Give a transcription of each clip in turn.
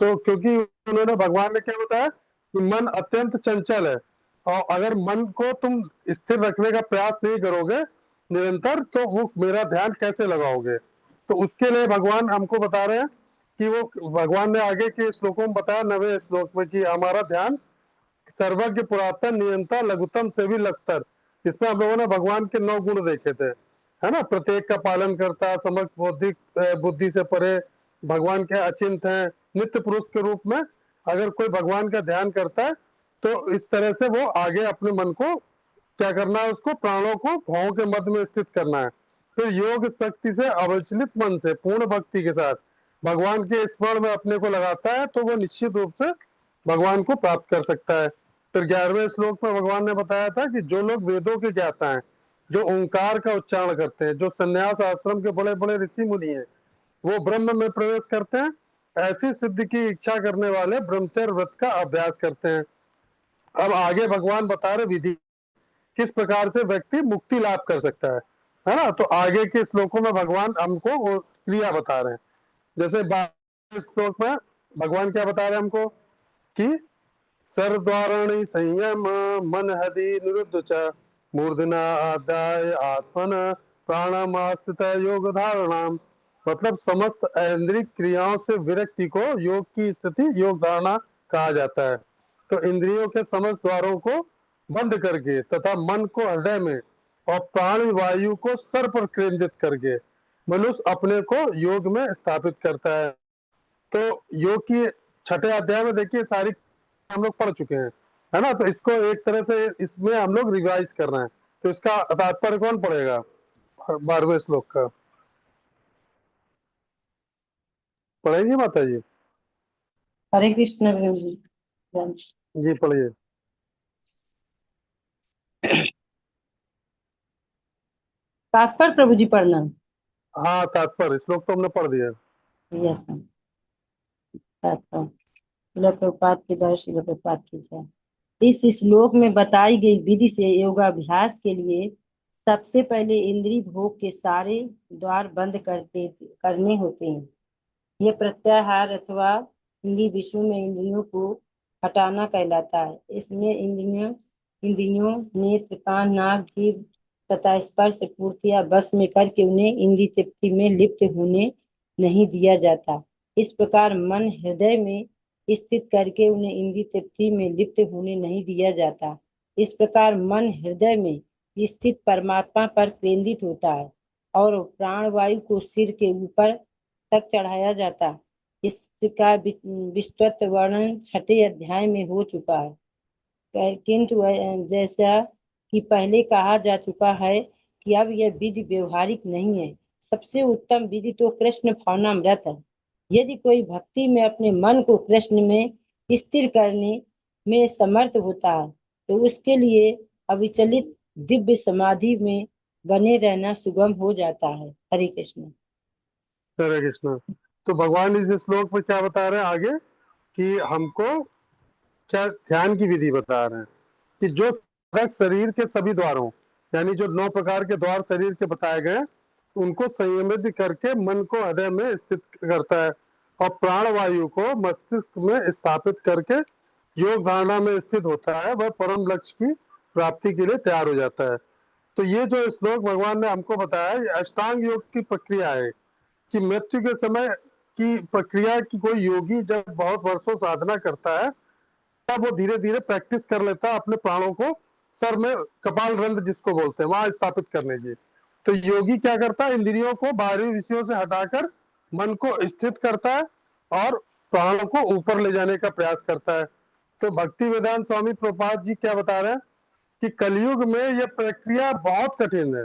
तो क्योंकि उन्होंने भगवान ने क्या बताया कि मन अत्यंत चंचल है, और अगर मन को तुम स्थिर रखने का प्रयास नहीं करोगे निरंतर, तो वो मेरा ध्यान कैसे लगाओगे। तो उसके लिए भगवान हमको बता रहे हैं कि वो भगवान ने आगे के श्लोकों में बताया, 9वें श्लोक में, कि हमारा ध्यान सर्वज्ञ पुरातन नियंता लघुतम से भी लघुतर। इसमें हम लोगों ने भगवान के 9 गुण देखे थे, है ना। प्रत्येक का पालन करता, समग्र बौद्धिक बुद्धि से परे, भगवान के अचिंत हैं, नित्य पुरुष के रूप में अगर कोई भगवान का ध्यान करता है तो इस तरह से वो आगे अपने मन को क्या करना है, उसको प्राणों को भावों के मध्य में स्थित करना है। फिर योग शक्ति से अविचलित मन से पूर्ण भक्ति के साथ भगवान के स्मरण में अपने को लगाता है, तो वो निश्चित रूप से भगवान को प्राप्त कर सकता है। फिर 11वें श्लोक में भगवान ने बताया था कि जो लोग वेदों के ज्ञाता हैं, जो ओंकार का उच्चारण करते हैं, जो संन्यास आश्रम के बड़े बड़े ऋषि मुनि हैं, वो ब्रह्म में प्रवेश करते हैं। ऐसी सिद्धि की इच्छा करने वाले ब्रह्मचर्य व्रत का अभ्यास करते हैं। अब आगे भगवान बता रहे विधि, किस प्रकार से व्यक्ति मुक्ति लाभ कर सकता है ना। तो आगे के श्लोकों में भगवान हमको वो क्रिया बता रहे हैं। जैसे 12वें श्लोक में भगवान क्या बता रहे हैं हमको कि सर्वद्वाराणि संयम मन हदि निरुद्ध च मूर्धना आदाय आत्मन प्राणामास्थित योग धारणाम। मतलब समस्त ऐन्द्रिक क्रियाओं से विरक्ति को योग की स्थिति योग धारणा कहा जाता है। तो इंद्रियों के समस्त द्वारों को बंद करके तथा मन को हृदय में और प्राण वायु को सर पर केंद्रित करके मनुष्य अपने को योग में स्थापित करता है। तो योग की 6ठे अध्याय में देखिए सारी हम लोग पढ़ चुके हैं, है ना। तो इसको एक तरह से इसमें हम लोग रिवाइज कर रहे हैं। तो इसका तात्पर्य कौन पढ़ेगा 12वें श्लोक का? पढ़ेंगे माता जी? हरे कृष्ण प्रभु जी। जी पढ़िए। तात्पर्य प्रभु जी पढ़ना। हाँ तात्पर्य, श्लोक तो हमने पढ़ दिया। Yes ma'am. तात्पर्य शिला प्रभुपाद के द्वारा शिला प्रभुपाद की जाए। इस श्लोक में बताई गई विधि से योगाभ्यास के लिए सबसे पहले इंद्रिय भोग के सारे द्वार बंद करने होते हैं। ये प्रत्याहार अथवा इंद्रिय विषयों में इंद्रियों को हटाना कहलाता है। इसमें इंद्रियों नेत्र कान नाक जीभ तथा स्पर्श पूर्तियां बस में करके उन्हें इंद्रिय तृप्ति में लिप्त होने नहीं दिया जाता। इस प्रकार मन हृदय में स्थित करके उन्हें इंद्रिय तृप्ति में लिप्त होने नहीं दिया जाता। इस प्रकार मन हृदय में स्थित परमात्मा पर केंद्रित होता है और प्राण वायु को सिर के ऊपर तक चढ़ाया जाता। इसका विस्तृत वर्णन 6ठे अध्याय में हो चुका है, किंतु जैसा कि पहले कहा जा चुका है कि अब यह विधि व्यवहारिक नहीं है। सबसे उत्तम विधि तो कृष्ण भावनामृत है। यदि कोई भक्ति में अपने मन को कृष्ण में स्थिर करने में समर्थ होता है तो उसके लिए अविचलित दिव्य समाधि में बने रहना सुगम हो जाता है। हरे कृष्ण। हरे कृष्ण। तो भगवान इस श्लोक में क्या बता रहे हैं आगे, कि हमको क्या ध्यान की विधि बता रहे हैं कि जो साधक शरीर के सभी द्वारों, यानी जो 9 प्रकार के द्वार शरीर के बताए गए हैं, उनको संयमित करके मन को हृदय में स्थित करता है और प्राण वायु को मस्तिष्क में स्थापित करके योग धारणा में स्थित होता है, वह परम लक्ष्य की प्राप्ति के लिए तैयार हो जाता है। तो ये जो श्लोक भगवान ने हमको बताया, ये अष्टांग योग की प्रक्रिया है कि मृत्यु के समय की प्रक्रिया की कोई योगी जब बहुत वर्षों साधना करता है तब वो धीरे धीरे प्रैक्टिस कर लेता है अपने प्राणों को सर में कपाल रंध्र जिसको बोलते हैं वहां स्थापित करने की। तो योगी क्या करता है, इंद्रियों को बाहरी विषयों से हटाकर मन को स्थित करता है और प्राणों को ऊपर ले जाने का प्रयास करता है। तो भक्ति वेदांत स्वामी प्रभुपाद जी क्या बता रहे हैं कि कलयुग में यह प्रक्रिया बहुत कठिन है।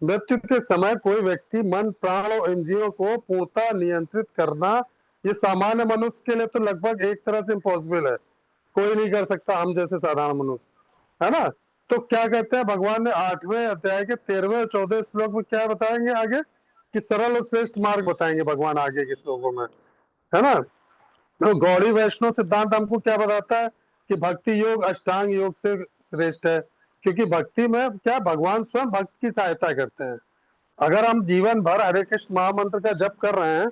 मृत्यु के समय कोई व्यक्ति मन प्राण और इंद्रियों को पूर्णतः नियंत्रित करना, ये सामान्य मनुष्य के लिए तो लगभग एक तरह से इम्पॉसिबल है। कोई नहीं कर सकता, हम जैसे साधारण मनुष्य, है ना। तो क्या कहते हैं भगवान ने 8वें अध्याय के 13वें और 14वें श्लोक में क्या बताएंगे आगे, कि सरल और श्रेष्ठ मार्ग बताएंगे भगवान आगे के श्लोकों में, है ना। तो गौड़ी वैष्णव सिद्धांत हमको क्या बताता है कि भक्ति योग अष्टांग योग से श्रेष्ठ है, क्योंकि भक्ति में क्या भगवान स्वयं भक्त की सहायता करते हैं। अगर हम जीवन भर हरे कृष्ण महामंत्र का जप कर रहे हैं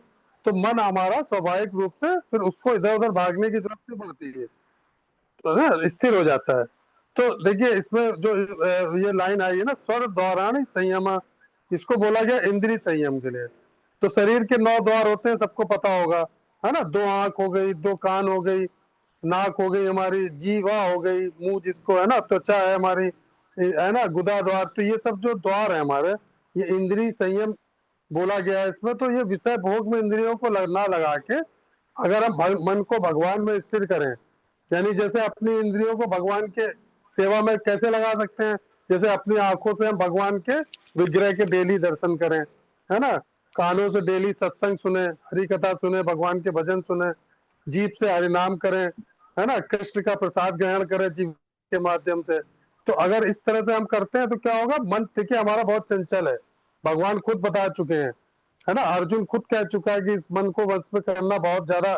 तो मन हमारा स्वाभाविक रूप से फिर उसको इधर उधर भागने की जरूरत नहीं पड़ती है, तो ना स्थिर हो जाता है। तो देखिए इसमें जो ये लाइन आई है ना, स्वर द्वाराणि संयम, इसको बोला गया इंद्रिय संयम के लिए। तो शरीर के 9 द्वार होते हैं, सबको पता होगा, है ना। 2 आंख हो गई, 2 कान हो गई, नाक हो गई हमारी, जीवा हो गई, मुंह जिसको है ना, त्वचा है हमारी, है ना, गुदा द्वार। तो ये सब जो द्वार है हमारे, ये इंद्रिय संयम बोला गया है इसमें। तो ये विषय भोग में इंद्रियों को ना लगा के अगर हम मन को भगवान में स्थिर करें, यानी जैसे अपनी इंद्रियों को भगवान के सेवा में कैसे लगा सकते हैं, जैसे अपनी आंखों से हम भगवान के विग्रह के डेली दर्शन करें, है ना, कानों से डेली सत्संग सुने, हरि कथा सुने, भगवान के भजन सुने, जीभ से हरि नाम करें, है ना, कृष्ण का प्रसाद ग्रहण करें जीभ के माध्यम से। तो अगर इस तरह से हम करते हैं तो क्या होगा, मन देखिए हमारा बहुत चंचल है, भगवान खुद बता चुके हैं, है ना, अर्जुन खुद कह चुका है कि इस मन को वश में करना बहुत ज्यादा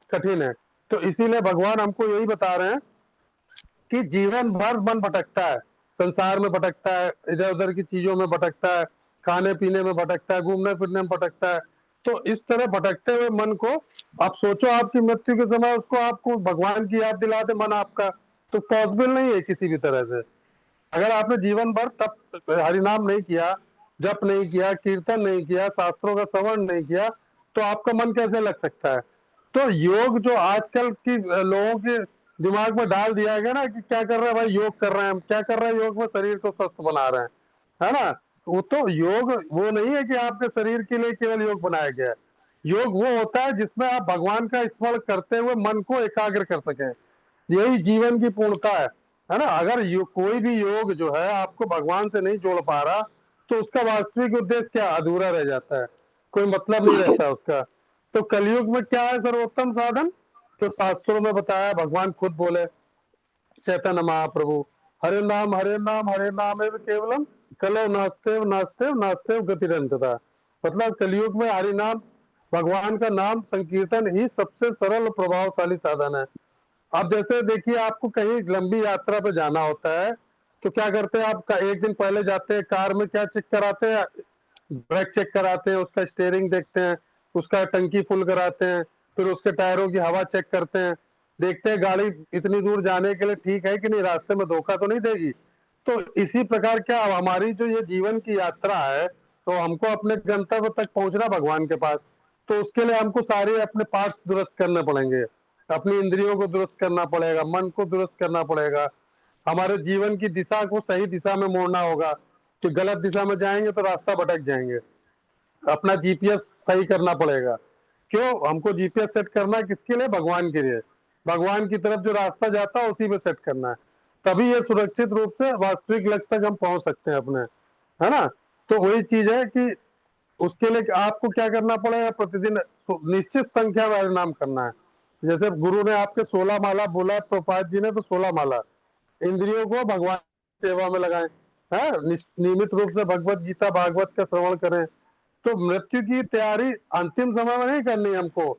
कठिन है। तो इसीलिए भगवान हमको यही बता रहे हैं कि जीवन भर मन भटकता है, संसार में भटकता है, इधर उधर की चीजों में भटकता है, खाने पीने में भटकता है, घूमने फिरने में भटकता है। तो इस तरह भटकते हुए मन को आप सोचो, आपकी मृत्यु के समय उसको आपको भगवान की याद दिला दे मन आपका, तो पॉसिबल नहीं है किसी भी तरह से। अगर आपने जीवन भर तप हरिनाम नहीं किया, जप नहीं किया, कीर्तन नहीं किया, शास्त्रों का श्रवण नहीं किया, तो आपका मन कैसे लग सकता है। तो योग जो आजकल की लोगों के दिमाग में डाल दिया गया ना कि क्या कर रहे हैं भाई, योग कर रहे हैं, हम क्या कर रहे हैं, योग में शरीर को स्वस्थ बना रहे हैं, है ना। वो तो योग वो नहीं है कि आपके शरीर के लिए केवल योग बनाया गया है। योग वो होता है जिसमें आप भगवान का स्मरण करते हुए मन को एकाग्र कर सकें, यही जीवन की पूर्णता है ना। अगर कोई भी योग जो है आपको भगवान से नहीं जोड़ पा रहा, तो उसका वास्तविक उद्देश्य क्या, अधूरा रह जाता है, कोई मतलब नहीं रहता उसका। तो कलयुग में क्या है सर्वोत्तम साधन, तो शास्त्रों में बताया, भगवान खुद बोले, चैतन्य महाप्रभु, हरे नाम हरे नाम एवं केवलम, कलो नास्तेव नास्तेव नास्तेव गतिरंतता। मतलब कलयुग में हरि नाम, भगवान का नाम संकीर्तन ही सबसे सरल और प्रभावशाली साधन है। अब जैसे देखिए, आपको कहीं लंबी यात्रा पे जाना होता है, तो क्या करते हैं आप, एक दिन पहले जाते हैं, कार में क्या चेक कराते हैं, ब्रेक चेक कराते हैं, उसका स्टीयरिंग देखते हैं, उसका टंकी फुल कराते हैं, फिर उसके टायरों की हवा चेक करते हैं, देखते हैं गाड़ी इतनी दूर जाने के लिए ठीक है कि नहीं, रास्ते में धोखा तो नहीं देगी। तो इसी प्रकार क्या हमारी जो ये जीवन की यात्रा है, तो हमको अपने गंतव्य तक पहुंचना भगवान के पास, तो उसके लिए हमको सारे अपने पार्ट्स दुरुस्त करने पड़ेंगे, अपनी इंद्रियों को दुरुस्त करना पड़ेगा, मन को दुरुस्त करना पड़ेगा, हमारे जीवन की दिशा को सही दिशा में मोड़ना होगा, कि गलत दिशा में जाएंगे तो रास्ता भटक जाएंगे। अपना जीपीएस सही करना पड़ेगा। क्यों हमको जीपीएस सेट करना है, किसके लिए, भगवान के लिए। भगवान की तरफ जो रास्ता जाता है उसी पे सेट करना है, तभी ये सुरक्षित रूप से वास्तविक लक्ष्य तक हम पहुंच सकते हैं अपने, है ना। तो वही चीज है कि उसके लिए आपको क्या करना पड़ेगा, प्रतिदिन निश्चित संख्या में हरिनाम करना है। जैसे गुरु ने आपके 16 माला बोला, प्रभुपाद जी ने तो 16 माला, इंद्रियों को भगवान की सेवा में लगाएं, है, नियमित रूप से भगवत गीता भागवत का श्रवण करें। तो मृत्यु की तैयारी अंतिम समय में नहीं करनी हमको,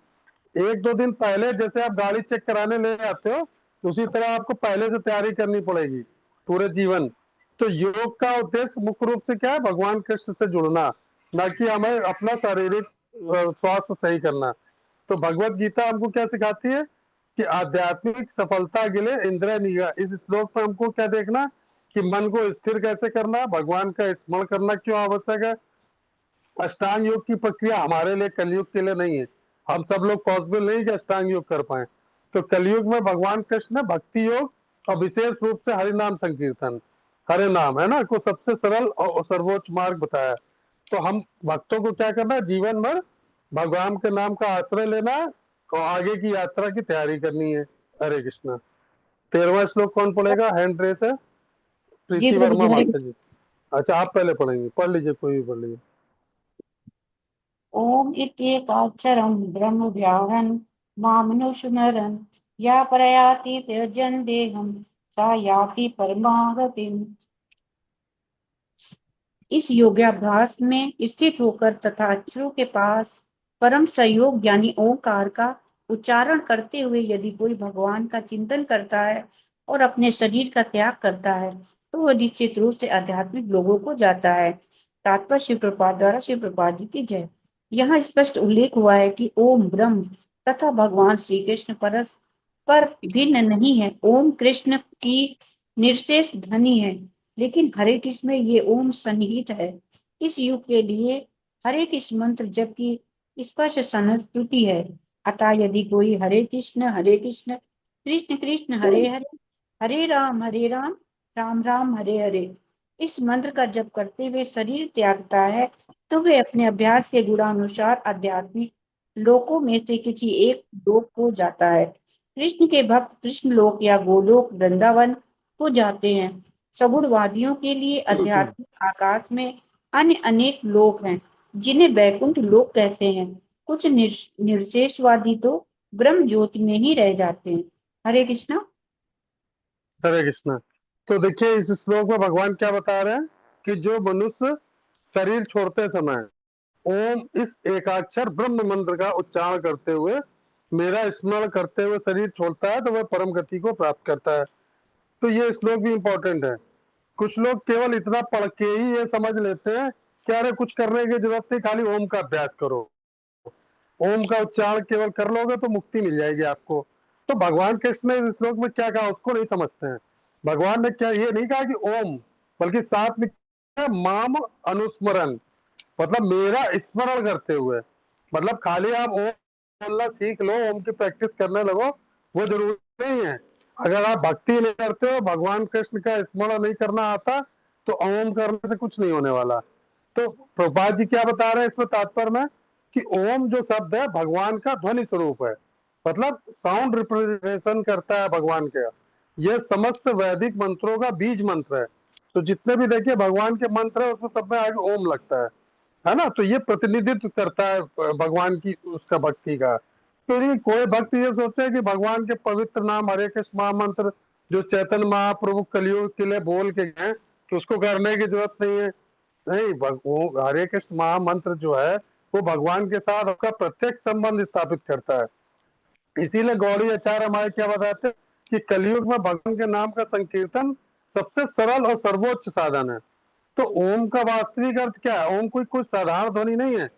1-2 दिन पहले, जैसे आप गाड़ी चेक कराने ले आते हो, उसी तरह आपको पहले से तैयारी करनी पड़ेगी पूरे जीवन। तो योग का उद्देश्य मुख्य रूप से क्या है, भगवान कृष्ण से जुड़ना, ना कि हमें अपना शारीरिक स्वास्थ्य सही करना। तो भगवत गीता हमको क्या सिखाती है कि आध्यात्मिक सफलता के लिए इंद्रिय निग्रह, इस श्लोक में हमको क्या देखना, कि मन को स्थिर कैसे करना, भगवान का स्मरण करना क्यों आवश्यक है। अष्टांग योग की प्रक्रिया हमारे लिए कलयुग के लिए नहीं है, हम सब लोग पॉसिबल नहीं कि अष्टांग योग कर पाए। तो कलयुग में भगवान कृष्ण ने भक्ति योग और विशेष रूप से हरि नाम संकीर्तन, हरे नाम, है ना, को सबसे सरल और सर्वोच्च मार्ग बताया। तो हम भक्तों को क्या करना है, जीवन भर भगवान के नाम का आश्रय लेना है और आगे की यात्रा की तैयारी करनी है। हरे कृष्णा। 13वां श्लोक कौन पढ़ेगा, हैंड रेस है, जी प्रीति प्रभु जी, वर्मा हरे माता जी। अच्छा आप पहले पढ़ेंगे, पढ़ लीजिए, कोई भी पढ़ लीजिए। ओम इत्येकाक्षरं ब्रह्म व्याहरन् मामनुष्यनरन् या प्रयाति त्यजन् देहं सा याति परमागतिम्। इस योगाभ्यास में स्थित होकर तथा अक्षरों के पास परम संयोग यानी ओंकार का उच्चारण करते हुए यदि कोई भगवान का चिंतन करता है और अपने शरीर का त्याग करता है, तो वह निश्चित रूप से आध्यात्मिक लोगों को जाता है। तात्पर्य शिव प्रपाद द्वारा शिव प्रपाद जी की जय। यहाँ स्पष्ट उल्लेख हुआ है कि ओम ब्रह्म तथा भगवान श्री कृष्ण परस्पर भिन्न नहीं है। ओम कृष्ण की निर्शेष ध्वनि है, लेकिन हरे कृष्ण में ये ओम सन्निहित है। इस युग के लिए हरे कृष्ण मंत्र जबकि स्पष्ट संस्तुति है। अतः यदि कोई हरे कृष्ण कृष्ण कृष्ण हरे हरे, हरे राम राम राम हरे हरे इस मंत्र का जप करते हुए शरीर त्यागता है, तो वे अपने अभ्यास के गुणानुसार आध्यात्मिक लोकों में से किसी एक लोक को जाता है। कृष्ण के भक्त कृष्ण लोक या गोलोक वृंदावन को जाते हैं। सगुणवादियों के लिए आध्यात्मिक आकाश में अन्य अनेक लोक हैं, जिन्हें वैकुंठ लोक कहते हैं। कुछ निर्शेषवादी तो ब्रह्म ज्योति में ही रह जाते हैं। हरे कृष्णा। हरे कृष्णा। तो देखिए इस श्लोक में भगवान क्या बता रहे हैं कि जो मनुष्य शरीर छोड़ते समय ओम इस एकाक्षर ब्रह्म मंत्र का उच्चारण करते हुए मेरा स्मरण करते हुए शरीर छोड़ता है तो वह परम गति को प्राप्त करता है। तो ये श्लोक भी इम्पोर्टेंट है। कुछ लोग केवल इतना पढ़ के ही ये समझ लेते हैं कि अरे कुछ करने की जरूरत नहीं, खाली ओम का अभ्यास करो, ओम का उच्चारण केवल कर लोगे तो मुक्ति मिल जाएगी आपको। तो भगवान कृष्ण ने इस श्लोक में क्या कहा उसको नहीं समझते हैं। भगवान ने क्या ये नहीं कहा कि ओम, बल्कि साथ में क्या है, माम अनुस्मरण, मतलब मेरा स्मरण करते हुए। मतलब खाली आप ओम बोलना सीख लो, ओम की प्रैक्टिस करने लगो, वो जरूरी नहीं है। अगर आप भक्ति नहीं करते हो, भगवान कृष्ण का स्मरण नहीं करना आता, तो ओम करने से कुछ नहीं होने वाला। तो प्रभुपाद जी क्या बता रहे हैं इसमें तात्पर्य में कि ओम जो शब्द है भगवान का ध्वनि स्वरूप है, मतलब साउंड रिप्रेजेंटेशन करता है भगवान का। यह समस्त वैदिक मंत्रों का बीज मंत्र है। तो जितने भी देखिए भगवान के मंत्र है उसमें सब में आगे ओम लगता है ना। तो ये प्रतिनिधित्व करता है भगवान की उसका भक्ति का। तो ये कोई भक्त ये सोचते हैं कि भगवान के पवित्र नाम हरे कृष्ण महामंत्र जो चैतन्य महाप्रभु कलयुग के लिए बोल के गए तो उसको करने की जरूरत नहीं है। नहीं, वो हरे कृष्ण महामंत्र जो है वो भगवान के साथ आपका प्रत्यक्ष संबंध स्थापित करता है। इसीलिए गौड़ी आचार्य हमारे क्या बताते हैं कि कलयुग में भगवान के नाम का संकीर्तन सबसे सरल और सर्वोच्च साधन है। तो ओम का वास्तविक अर्थ क्या है? ओम कोई कोई साधारण ध्वनि नहीं है।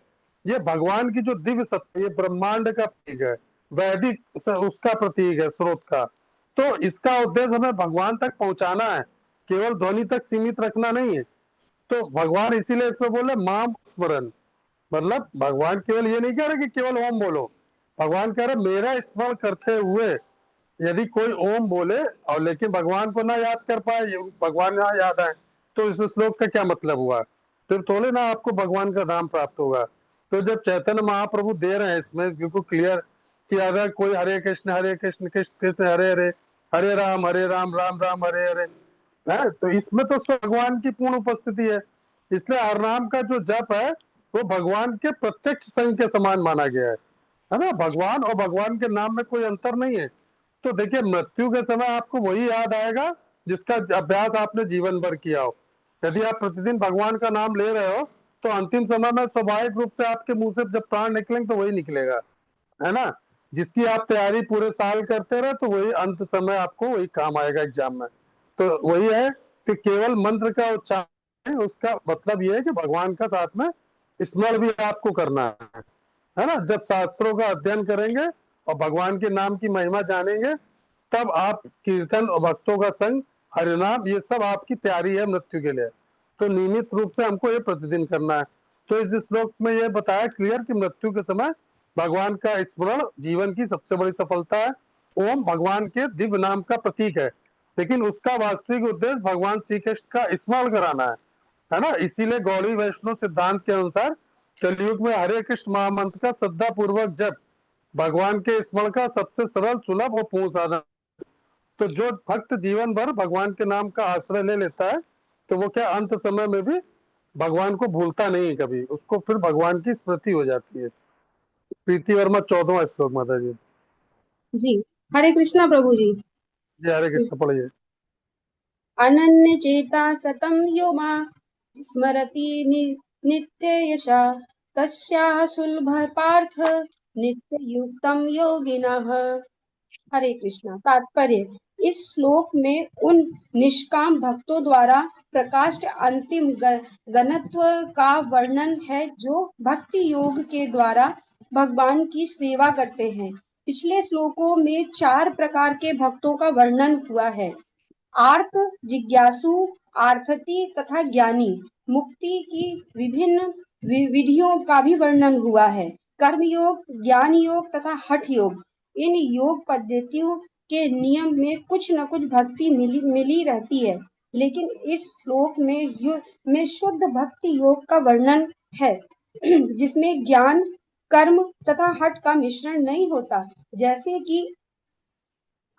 ये भगवान की जो दिव्य सत्ता, ये ब्रह्मांड का प्रतीक है, वैदिक उसका प्रतीक है, स्रोत का। तो इसका उद्देश्य हमें भगवान तक पहुंचाना है, केवल ध्वनि तक सीमित रखना नहीं है। तो भगवान इसीलिए इसमें बोले माम स्मरण, मतलब भगवान केवल ये नहीं कह रहे कि केवल ओम बोलो, भगवान कह रहे मेरा स्मरण करते हुए। यदि कोई ओम बोले और लेकिन भगवान को ना याद कर पाए, भगवान ना याद आए, तो इस श्लोक का क्या मतलब हुआ? फिर थोड़े ना आपको भगवान का नाम प्राप्त होगा। तो जब चैतन्य महाप्रभु दे रहे हैं इसमें बिल्कुल क्लियर कि अगर कोई हरे कृष्ण कृष्ण कृष्ण हरे हरे, हरे राम राम राम हरे हरे है, तो इसमें तो भगवान की पूर्ण उपस्थिति है। इसलिए हर नाम का जो जप है वो भगवान के प्रत्यक्ष संग के समान माना गया है ना। भगवान और भगवान के नाम में कोई अंतर नहीं है। तो देखिए मृत्यु के समय आपको वही याद आएगा जिसका अभ्यास आपने जीवन भर किया हो। यदि आप प्रतिदिन भगवान का नाम ले रहे हो तो अंतिम समय में स्वाभाविक रूप से आपके मुंह से जब प्राण निकलेंगे तो वही निकलेगा, है ना। जिसकी आप तैयारी पूरे साल करते रहे तो वही अंत समय आपको वही काम आएगा एग्जाम में। तो वही है कि केवल मंत्र का उच्चारण, उसका मतलब ये है कि भगवान का साथ में स्मरण भी आपको करना है ना। जब शास्त्रों का अध्ययन करेंगे और भगवान के नाम की महिमा जानेंगे, तब आप कीर्तन और भक्तों का संग, हरिनाम, ये सब आपकी तैयारी है मृत्यु के लिए। तो नियमित रूप से हमको ये प्रतिदिन करना है। तो इस श्लोक में ये बताया क्लियर कि मृत्यु के समय भगवान का स्मरण जीवन की सबसे बड़ी सफलता है। ओम भगवान के दिव्य नाम का प्रतीक है, लेकिन उसका वास्तविक उद्देश्य भगवान श्री कृष्ण का स्मरण कराना है ना। इसीलिए गौड़ी वैष्णव सिद्धांत के अनुसार कलयुग में हरे कृष्ण महामंत्र का श्रद्धा पूर्वक जप भगवान के स्मरण का सबसे सरल, सुलभ और पूर्ण साधन। तो जो भक्त जीवन भर भगवान के नाम का आश्रय ले लेता है तो वो क्या अंत समय में भी भगवान को भूलता नहीं है कभी, उसको फिर भगवान की स्मृति हो जाती है। प्रीति वर्मा 14वां श्लोक माता जी। जी। हरे कृष्णा प्रभु जी। जी हरे कृष्ण पढ़िए। अनन्य चेता सतम यो मां स्मरति नित्य यशा तस्या सुलभ पार्थ नित्य युक्तम योगिनः। हरे कृष्णा। तात्पर्य, इस श्लोक में उन निष्काम भक्तों द्वारा प्रकाशित अंतिम गणत्व का वर्णन है जो भक्ति योग के द्वारा भगवान की सेवा करते हैं। पिछले श्लोकों में 4 प्रकार के भक्तों का वर्णन हुआ है। आर्त, जिज्ञासु, आर्थती तथा ज्ञानी। मुक्ति की विभिन्न विधियों का भी वर्णन हुआ है। कर्म योग, ज्ञान योग तथा हठ योग। इन योग पद्धतियों के नियम में कुछ न कुछ भक्ति मिली रहती है, लेकिन इस श्लोक में शुद्ध भक्ति योग का वर्णन है जिसमें ज्ञान, कर्म तथा हठ का मिश्रण नहीं होता। जैसे कि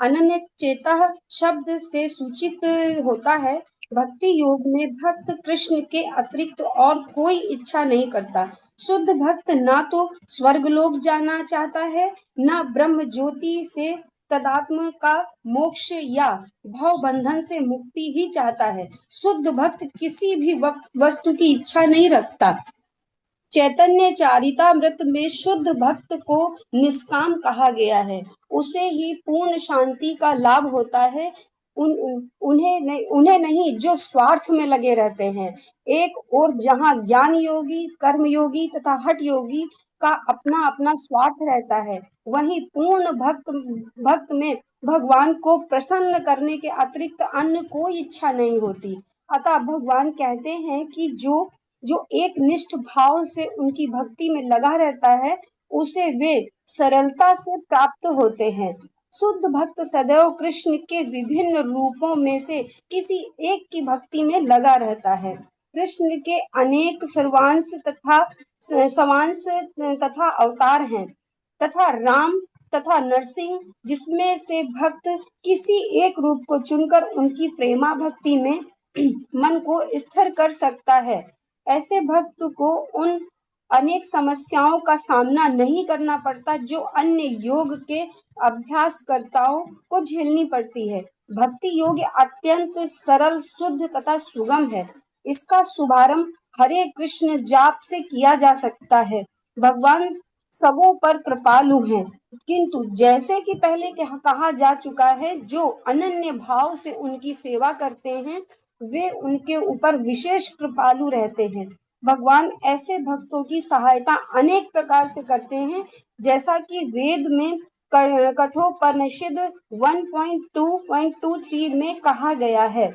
अनन्य चेता शब्द से सूचित होता है, भक्ति योग में भक्त कृष्ण के अतिरिक्त और कोई इच्छा नहीं करता। शुद्ध भक्त ना तो स्वर्गलोक जाना चाहता है, ना ब्रह्म ज्योति से तदात्म का मोक्ष या भव बंधन से मुक्ति ही चाहता है। शुद्ध भक्त किसी भी वस्तु की इच्छा नहीं रखता। चैतन्य चारितामृत में शुद्ध भक्त को निष्काम कहा गया है। उसे ही पूर्ण शांति का लाभ होता है, उन्हें नहीं जो स्वार्थ में लगे रहते हैं। एक और जहाँ ज्ञान योगी, कर्म योगी तथा हठ योगी का अपना अपना स्वार्थ रहता है, वहीं पूर्ण भक्त में भगवान को प्रसन्न करने के अतिरिक्त अन्य कोई इच्छा नहीं होती। अतः भगवान कहते हैं कि जो एक निष्ठ भाव से उनकी भक्ति में लगा रहता है, उसे वे सरलता से प्राप्त होते हैं। शुद्ध भक्त सदैव कृष्ण के विभिन्न रूपों में से किसी एक की भक्ति में लगा रहता है। कृष्ण के अनेक सर्वांश तथा अवतार हैं, तथा राम तथा नरसिंह, जिसमें से भक्त किसी एक रूप को चुनकर उनकी प्रेमा भक्ति में मन को स्थिर कर सकता है। ऐसे भक्त को उन अनेक समस्याओं का सामना नहीं करना पड़ता जो अन्य योग के अभ्यासकर्ताओं को झेलनी पड़ती है। भक्ति योग अत्यंत सरल, शुद्ध तथा सुगम है। इसका शुभारंभ हरे कृष्ण जाप से किया जा सकता है। भगवान सबों पर कृपालु हैं, किंतु जैसे कि पहले कहा जा चुका है, जो अनन्य भाव से उनकी सेवा करते हैं वे उनके ऊपर विशेष कृपालु रहते हैं। भगवान ऐसे भक्तों की सहायता अनेक प्रकार से करते हैं, जैसा कि वेद में कठोपनिषद 1.2.23 में कहा गया है।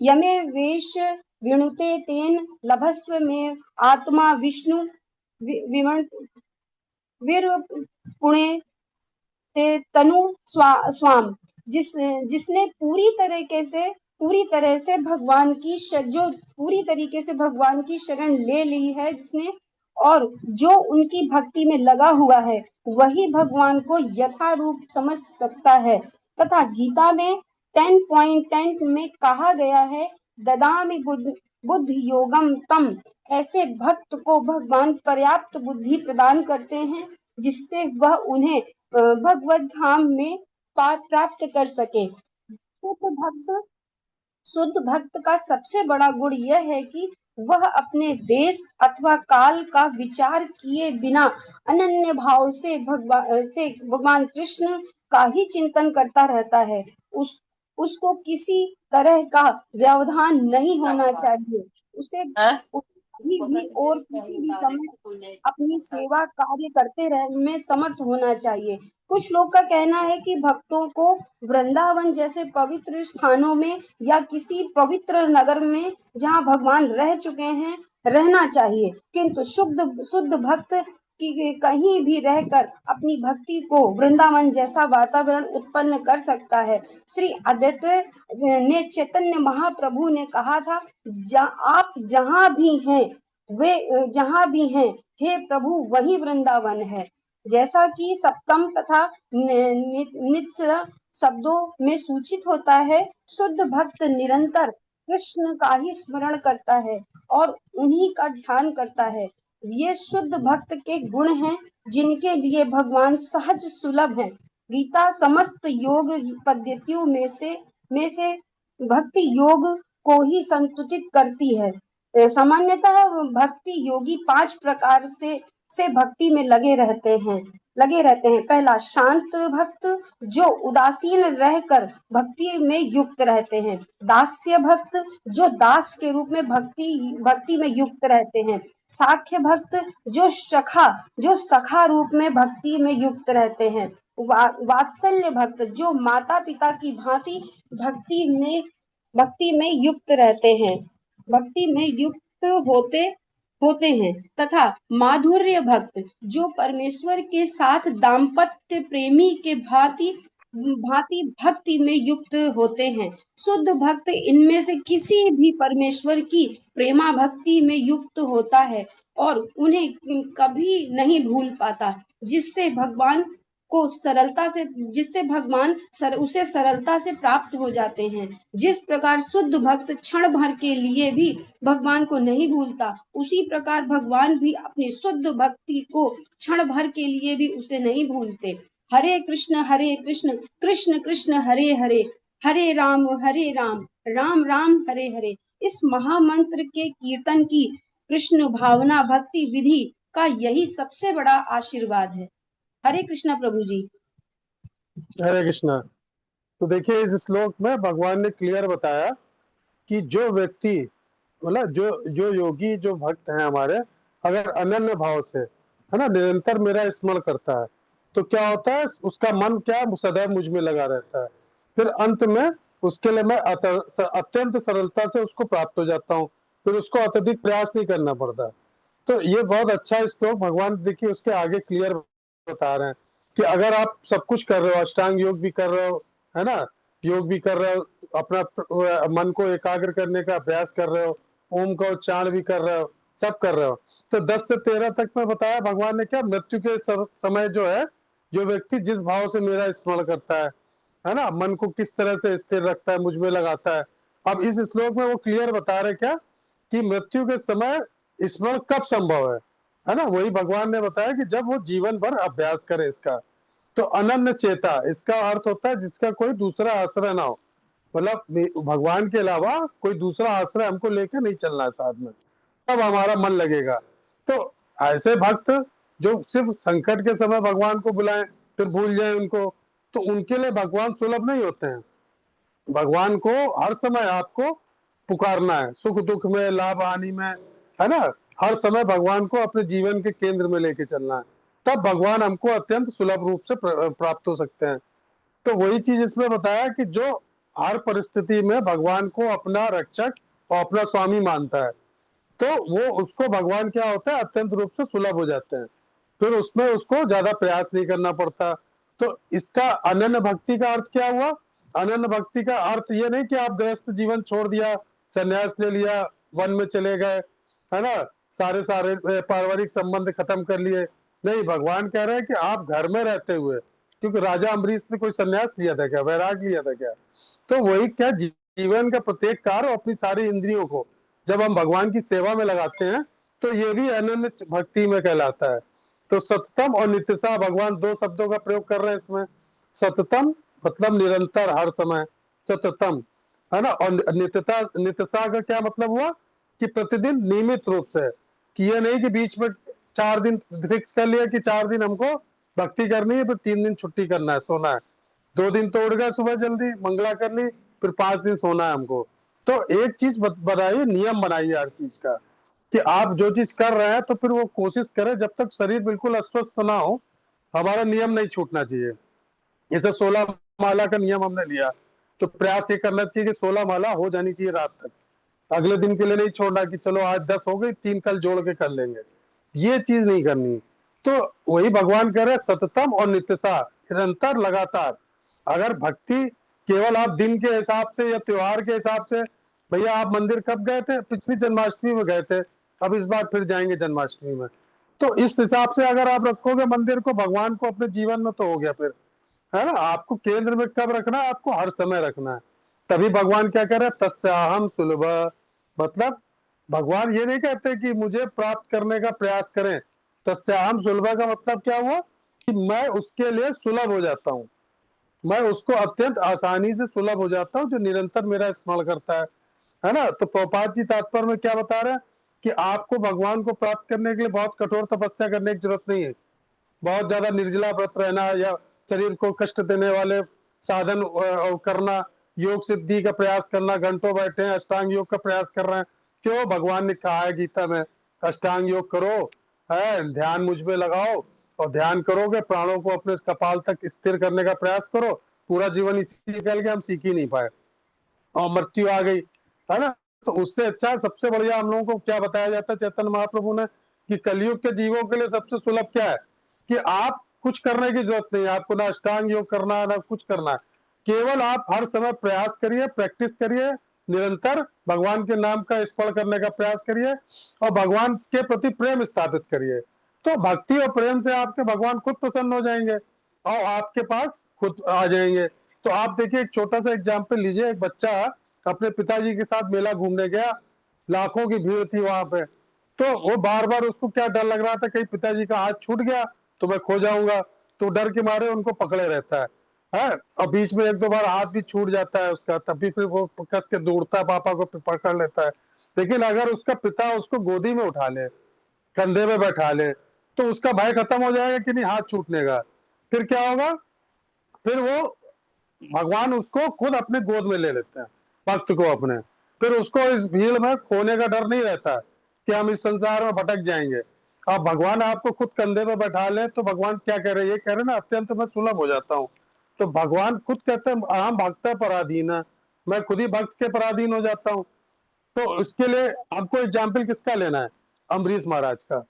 यमे वेश विणुते तेन लभस्व में आत्मा विष्णु वीर पुणे ते तनु स्वाम। जिसने पूरी तरह से भगवान की पूरी तरीके से भगवान की शरण ले ली है, जिसने और जो उनकी भक्ति में लगा हुआ है, वही भगवान को यथारूप समझ सकता है। तथा गीता में 10.10 में कहा गया है, ददामि बुद्धि योगम तम। ऐसे भक्त को भगवान पर्याप्त बुद्धि प्रदान करते हैं, जिससे वह उन्हें भगवत धाम में प्राप्त कर सके। शुद्ध भक्त का सबसे बड़ा गुण यह है कि वह अपने देश अथवा काल का विचार किए बिना अनन्य भाव से भगवान कृष्ण का ही चिंतन करता रहता है। उसको किसी तरह का व्यवधान नहीं होना चाहिए। उसे कभी भी और किसी भी समय अपनी सेवा कार्य करते रहने में समर्थ होना चाहिए। कुछ लोग का कहना है कि भक्तों को वृंदावन जैसे पवित्र स्थानों में या किसी पवित्र नगर में जहाँ भगवान रह चुके हैं रहना चाहिए, किंतु शुद्ध भक्त कि कहीं भी रहकर अपनी भक्ति को वृंदावन जैसा वातावरण उत्पन्न कर सकता है। श्री अद्वैत ने चैतन्य महाप्रभु ने कहा था, आप जहाँ भी हैं हे प्रभु वही वृंदावन है। जैसा कि सप्तम तथा नित्य शब्दों में सूचित होता है, शुद्ध भक्त निरंतर कृष्ण का ही स्मरण करता है और उन्हीं का ध्यान करता है। ये शुद्ध भक्त के गुण हैं, जिनके लिए भगवान सहज सुलभ हैं। गीता समस्त योग पद्धतियों में से भक्ति योग को ही संतुलित करती है। सामान्यतः भक्ति योगी 5 प्रकार से भक्ति में लगे रहते हैं। लगे रहते हैं। पहला, शांत भक्त जो उदासीन रहकर भक्ति में युक्त रहते हैं। दास्य भक्त जो दास के रूप में भक्ति में युक्त रहते हैं। साख्य भक्त जो सखा रूप में भक्ति में युक्त रहते हैं। वात्सल्य भक्त जो माता पिता की भांति भक्ति में युक्त रहते हैं, भक्ति में युक्त होते हैं। तथा माधुर्य भक्त जो परमेश्वर के साथ दाम्पत्य प्रेमी के भांति भांति भक्ति में युक्त होते हैं। शुद्ध भक्त इनमें से किसी भी परमेश्वर की प्रेमा भक्ति में युक्त होता है और उन्हें कभी नहीं भूल पाता, जिससे भगवान उसे सरलता से प्राप्त हो जाते हैं। जिस प्रकार शुद्ध भक्त क्षण भर के लिए भी भगवान को नहीं भूलता, उसी प्रकार भगवान भी अपनी शुद्ध भक्ति को क्षण भर के लिए भी उसे नहीं भूलते। हरे कृष्ण कृष्ण कृष्ण हरे हरे, हरे राम राम राम हरे हरे। इस महामंत्र के कीर्तन की कृष्ण भावना भक्ति विधि का यही सबसे बड़ा आशीर्वाद है। हरे कृष्णा प्रभु जी। हरे कृष्णा। तो देखिए इस श्लोक में भगवान ने क्लियर बताया कि जो व्यक्ति मतलब जो योगी जो भक्त हैं हमारे, अगर अनन्य भाव से है ना निरंतर मेरा स्मरण करता है तो क्या होता है, उसका मन क्या सदैव मुझ में लगा रहता है। फिर अंत में उसके लिए मैं अत्यंत सरलता से उसको प्राप्त हो जाता हूँ, फिर उसको अत्यधिक प्रयास नहीं करना पड़ता। तो ये बहुत अच्छा श्लोक भगवान देखिए उसके आगे क्लियर बता रहे हैं कि अगर आप सब कुछ कर रहे हो, अष्टांग योग भी कर रहे हो, है ना, योग भी कर रहे हो, अपना मन को एकाग्र करने का अभ्यास कर रहे हो, ओम का उच्चारण भी कर रहे हो, सब कर रहे हो, तो 10 से 13 तक में बताया भगवान ने क्या, मृत्यु के समय जो है, जो व्यक्ति जिस भाव से मेरा स्मरण करता है ना, मन को किस तरह से स्थिर रखता है, मुझ में लगाता है। अब इस श्लोक में वो क्लियर बता रहे क्या कि मृत्यु के समय स्मरण कब संभव है ना, वही भगवान ने बताया कि जब वो जीवन भर अभ्यास करे इसका। तो अनन्य चेता इसका अर्थ होता है जिसका कोई दूसरा आश्रय ना हो, मतलब भगवान के अलावा कोई दूसरा आश्रय हमको लेके नहीं चलना है साथ में, तब हमारा मन लगेगा। तो ऐसे भक्त जो सिर्फ संकट के समय भगवान को बुलाएं फिर भूल जाए उनको, तो उनके लिए भगवान सुलभ नहीं होते हैं। भगवान को हर समय आपको पुकारना है, सुख दुख में, लाभ हानि में, है ना, हर समय भगवान को अपने जीवन के केंद्र में लेके चलना है, तब भगवान हमको अत्यंत सुलभ रूप से प्राप्त हो सकते हैं। तो वही चीज इसमें बताया कि जो हर परिस्थिति में भगवान को अपना रक्षक और अपना स्वामी मानता है, तो वो उसको भगवान क्या होता है, अत्यंत रूप से सुलभ हो जाते हैं, फिर उसमें उसको ज्यादा प्रयास नहीं करना पड़ता। तो इसका अनन्य भक्ति का अर्थ क्या हुआ? अनन्य भक्ति का अर्थ ये नहीं कि आप गृहस्थ जीवन छोड़ दिया, संन्यास ले लिया, वन में चले गए, है ना, सारे पारिवारिक संबंध खत्म कर लिए। नहीं, भगवान कह रहे हैं कि आप घर में रहते हुए, क्योंकि राजा अम्बरीश ने कोई संन्यास लिया था क्या, वैराग लिया था क्या? तो वही क्या, जीवन का प्रत्येक कार्य और अपनी सारी इंद्रियों को जब हम भगवान की सेवा में लगाते हैं तो ये भी अनन्य भक्ति में कहलाता है। तो सततम और नित्यसा, भगवान दो शब्दों का प्रयोग कर रहे हैं इसमें। सततम मतलब निरंतर, हर समय, सततम, है ना, और नित्यसा का क्या मतलब हुआ कि प्रतिदिन नियमित रूप से, कि ये नहीं कि बीच में 4 दिन फिक्स कर लिया कि 4 दिन हमको भक्ति करनी है, फिर 3 दिन छुट्टी करना है, सोना है, 2 दिन तो उठ गए सुबह जल्दी मंगला कर ली, फिर 5 दिन सोना है हमको। तो एक चीज बनाइए, नियम बनाइए हर चीज का, कि आप जो चीज कर रहे हैं तो फिर वो कोशिश करें जब तक शरीर बिल्कुल अस्वस्थ ना हो, हमारा नियम नहीं छूटना चाहिए। जैसे 16 माला का नियम हमने लिया, तो प्रयास ये करना चाहिए कि 16 माला हो जानी चाहिए रात तक, अगले दिन के लिए नहीं छोड़ना कि चलो आज 10 हो गई, 3 कल जोड़ के कर लेंगे, ये चीज नहीं करनी। तो वही भगवान कह रहे हैं, सततम और नित्यसा, निरंतर, लगातार। अगर भक्ति केवल आप दिन के हिसाब से या त्योहार के हिसाब से, भैया आप मंदिर कब गए थे, पिछली जन्माष्टमी में गए थे, अब इस बार फिर जाएंगे जन्माष्टमी में, तो इस हिसाब से अगर आप रखोगे मंदिर को, भगवान को अपने जीवन में, तो हो गया फिर, है ना। आपको केंद्र में कब रखना है, आपको हर समय रखना है। तभी भगवान क्या कह रहे हैं, तस्याहम सुलभ, मतलब भगवान ये नहीं कहते कि मुझे प्राप्त करने का प्रयास करें। तस्याहम सुलभ का मतलब क्या हुआ कि मैं उसके लिए सुलभ हो जाता हूँ, मैं उसको अत्यंत आसानी से सुलभ हो जाता हूँ जो निरंतर मेरा स्मरण करता है ना। तो प्रभुपाद जी तात्पर्य में क्या बता रहे हैं कि आपको भगवान को प्राप्त करने के लिए बहुत कठोर तपस्या करने की जरूरत नहीं है, बहुत ज्यादा निर्जला व्रत रहना या शरीर को कष्ट देने वाले साधन करना, योग सिद्धि का प्रयास करना, घंटों बैठे हैं अष्टांग योग का प्रयास कर रहे हैं। क्यों? भगवान ने कहा है गीता में अष्टांग योग करो, है ध्यान मुझ में लगाओ, और ध्यान करोगे प्राणों को अपने कपाल तक स्थिर करने का प्रयास करो। पूरा जीवन इसी निकल गया, हम सीख ही नहीं पाए और मृत्यु आ गई, है ना। तो उससे अच्छा सबसे बढ़िया हम लोगों को क्या बताया जाता है चैतन्य महाप्रभु ने कि कलयुग के जीवों के लिए सबसे सुलभ क्या है कि आप कुछ करने की जरूरत नहीं है, आपको ना अष्टांग योग करना है ना कुछ करना है, केवल आप हर समय प्रयास करिए, प्रैक्टिस करिए, निरंतर भगवान के नाम का स्मरण करने का प्रयास करिए और भगवान के प्रति प्रेम स्थापित करिए। तो भक्ति और प्रेम से आपके भगवान खुद प्रसन्न हो जाएंगे और आपके पास खुद आ जाएंगे। तो आप देखिए एक छोटा सा एग्जाम्पल लीजिए, एक बच्चा अपने पिताजी के साथ मेला घूमने गया, लाखों की भीड़ थी वहां पे, तो वो बार बार उसको क्या डर लग रहा था कहीं पिताजी का हाथ छूट गया तो मैं खो जाऊंगा, तो डर के मारे उनको पकड़े रहता है। और बीच में एक दो बार हाथ भी छूट जाता है उसका, तब भी फिर वो कस के दौड़ता है, पापा को पकड़ लेता है। लेकिन अगर उसका पिता उसको गोदी में उठा ले, कंधे में बैठा ले, तो उसका भय खत्म हो जाएगा कि नहीं हाथ छूटने का। फिर क्या होगा, फिर वो भगवान उसको खुद अपने गोद में ले लेते हैं, भक्त को अपने। फिर उसको इस भीड़ में खोने का डर नहीं रहता कि हम इस संसार में भटक जाएंगे। अब भगवान आपको खुद कंधे पे बैठा ले तो भगवान क्या कह रहे हैं, ये कह रहे हैं ना अत्यंत मैं सुलभ हो जाता हूँ। तो भगवान खुद कहते हैं अहम भक्त पराधीन है, मैं खुद ही भक्त के पराधीन हो जाता हूँ। तो इसके लिए आपको एग्जाम्पल किसका लेना है? अम्बरीश महाराज का।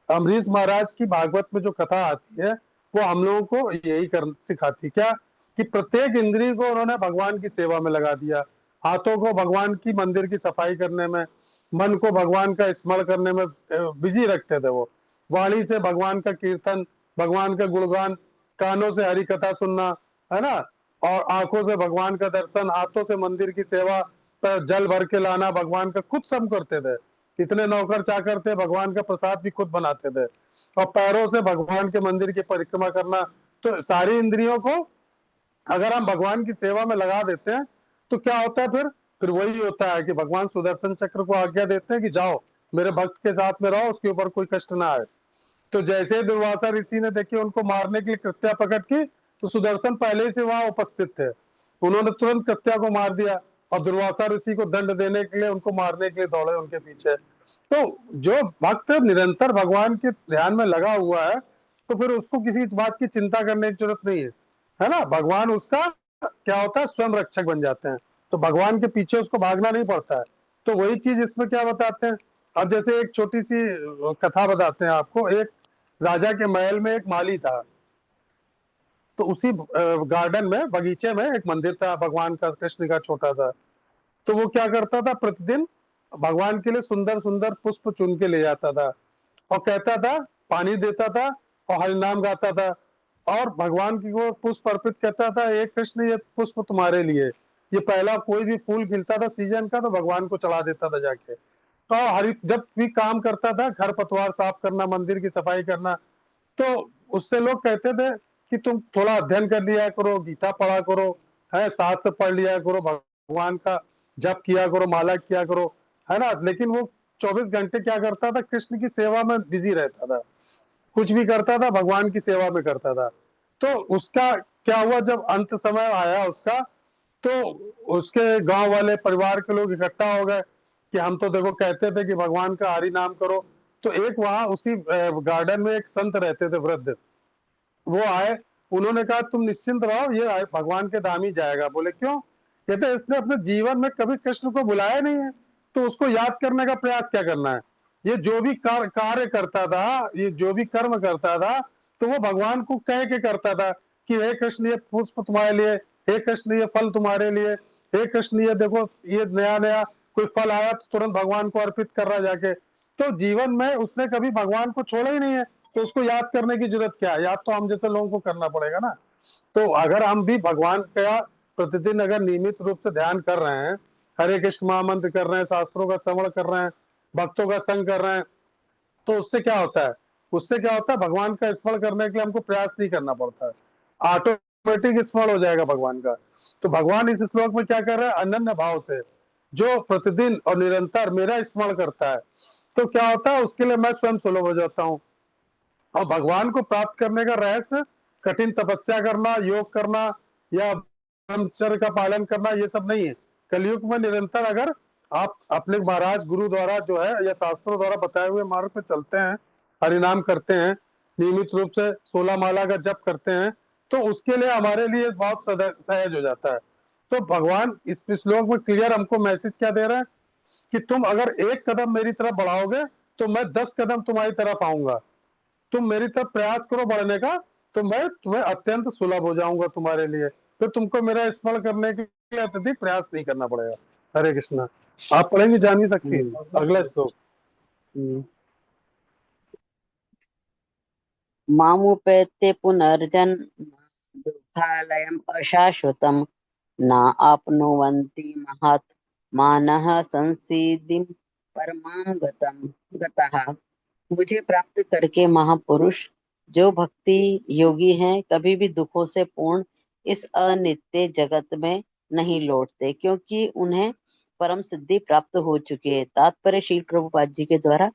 अम्बरीश महाराज की भागवत में जो कथा आती है वो हम लोगों को यही कर सिखाती क्या कि प्रत्येक इंद्रिय को उन्होंने भगवान की सेवा में लगा दिया। हाथों को भगवान की मंदिर की सफाई करने में, मन को भगवान का स्मरण करने में बिजी रखते थे वो। वाणी से भगवान का कीर्तन, भगवान का गुणगान, कानों से हरि कथा सुनना, है ना, और आंखों से भगवान का दर्शन, हाथों से मंदिर की सेवा, पर जल भर के लाना भगवान का खुद सब करते थे। इतने नौकर चाकर थे, भगवान का प्रसाद भी खुद बनाते थे। और पैरों से भगवान के मंदिर की परिक्रमा करना। तो सारी इंद्रियों को अगर हम भगवान की सेवा में लगा देते हैं तो क्या होता है, फिर वही होता है कि भगवान सुदर्शन चक्र को आज्ञा देते हैं कि जाओ मेरे भक्त के साथ में रहो, उसके ऊपर कोई कष्ट ना आए। तो जैसे ही दुर्वासा ऋषि ने देखिए उनको मारने के लिए कृत्या प्रकट की, तो सुदर्शन पहले से वहां उपस्थित थे, उन्होंने तुरंत कृत्या को मार दिया और दुर्वासा ऋषि को दंड देने के लिए, उनको मारने के लिए दौड़े उनके पीछे। तो जो भक्त निरंतर भगवान के ध्यान में लगा हुआ है तो फिर उसको किसी बात की चिंता करने की जरूरत नहीं है ना। भगवान उसका क्या होता है, स्वयं रक्षक बन जाते हैं। तो भगवान के पीछे उसको भागना नहीं पड़ता है। तो वही चीज इसमें क्या बताते हैं, अब जैसे एक छोटी सी कथा बताते हैं आपको। एक राजा के महल में एक माली था, तो उसी गार्डन में, बगीचे में एक मंदिर था भगवान का, कृष्ण का छोटा सा। तो वो क्या करता था, प्रतिदिन भगवान के लिए सुंदर सुंदर पुष्प चुन के ले जाता था और कहता था, पानी देता था और हरिनाम गाता था और भगवान की को पुष्प अर्पित करता था। एक कृष्ण ये पुष्प तुम्हारे लिए। ये पहला कोई भी फूल खिलता था सीजन का तो भगवान को चढ़ा देता था जाके। तो हरि जब भी काम करता था, घर पतवार साफ करना, मंदिर की सफाई करना, तो उससे लोग कहते थे कि तुम थोड़ा अध्ययन कर लिया करो, गीता पढ़ा करो, है शास्त्र पढ़ लिया करो, भगवान का जप किया करो, माला किया करो, है ना। लेकिन वो 24 घंटे क्या करता था, कृष्ण की सेवा में बिजी रहता था, कुछ भी करता था भगवान की सेवा में करता था। तो उसका क्या हुआ, जब अंत समय आया उसका, तो उसके गांव वाले परिवार के लोग इकट्ठा हो गए कि हम तो देखो कहते थे कि भगवान का हरि नाम करो। तो एक वहां उसी गार्डन में एक संत रहते थे वृद्ध, वो आए, उन्होंने कहा तुम निश्चिंत रहो, ये भगवान के धाम ही जाएगा। बोले क्यों? कहते इसने अपने जीवन में कभी कृष्ण को बुलाया नहीं है, तो उसको याद करने का प्रयास क्या करना है। ये जो भी कार्य करता था, ये जो भी कर्म करता था, तो वो भगवान को कह के करता था कि हे कृष्ण ये पुष्प तुम्हारे लिए, हे कृष्ण ये फल तुम्हारे लिए, हे कृष्ण ये देखो ये नया नया कोई फल आया तो तुरंत भगवान को अर्पित कर रहा जाके। तो जीवन में उसने कभी भगवान को छोड़ा ही नहीं है, तो उसको याद करने की जरूरत क्या है? याद तो हम जैसे लोगों को करना पड़ेगा ना। तो अगर हम भी भगवान का प्रतिदिन अगर नियमित रूप से ध्यान कर रहे हैं, हरे कृष्ण महामंत्र कर रहे हैं, शास्त्रों का श्रवण कर रहे हैं, भक्तों का संग कर रहे हैं, तो उससे क्या होता है, उससे क्या होता है, भगवान का स्मरण करने के लिए हमको प्रयास नहीं करना पड़ता है, ऑटोमेटिक स्मरण हो जाएगा भगवान का। तो भगवान इस श्लोक में क्या कर रहा है, अनन्य भाव से जो प्रतिदिन और निरंतर मेरा स्मरण करता है, तो क्या होता है, उसके लिए मैं स्वयं सुलभ हो जाता हूँ। और भगवान को प्राप्त करने का रहस्य कठिन तपस्या करना, योग करना या ब्रह्मचर्य का पालन करना, ये सब नहीं है। कलयुग में निरंतर अगर आप अपने महाराज गुरु द्वारा जो है या शास्त्रों द्वारा बताए हुए मार्ग पे चलते हैं, हरिनाम करते हैं, नियमित रूप से 16 माला का जप करते हैं, तो उसके लिए हमारे लिए बहुत सहज हो जाता है। तो भगवान इस श्लोक में क्लियर हमको मैसेज क्या दे रहे हैं कि तुम अगर एक कदम मेरी तरफ बढ़ाओगे तो मैं 10 कदम तुम्हारी तरफ आऊंगा। तुम मेरी तरफ प्रयास करो बढ़ने का, तो मैं तुम्हें अत्यंत सुलभ हो जाऊंगा तुम्हारे लिए। फिर तुमको मेरा स्मरण करने के लिए अत्यधिक प्रयास नहीं करना पड़ेगा। हरे कृष्णा। आप पढ़ेंगे जानी सकती है अगला श्लोक। मामुपेत्य पुनर्जन्म दुःखालयम् अशाश्वतम् न आप्नुवन्ति महात्मानः संसिद्धिं परमां गतः। मुझे प्राप्त करके महापुरुष जो भक्ति योगी हैं कभी भी दुखों से पूर्ण इस अनित्य जगत में नहीं लौटते, क्योंकि उन्हें परम सिद्धि प्राप्त हो चुकी है। तात्पर्य श्री प्रभुपाद जी के द्वारा,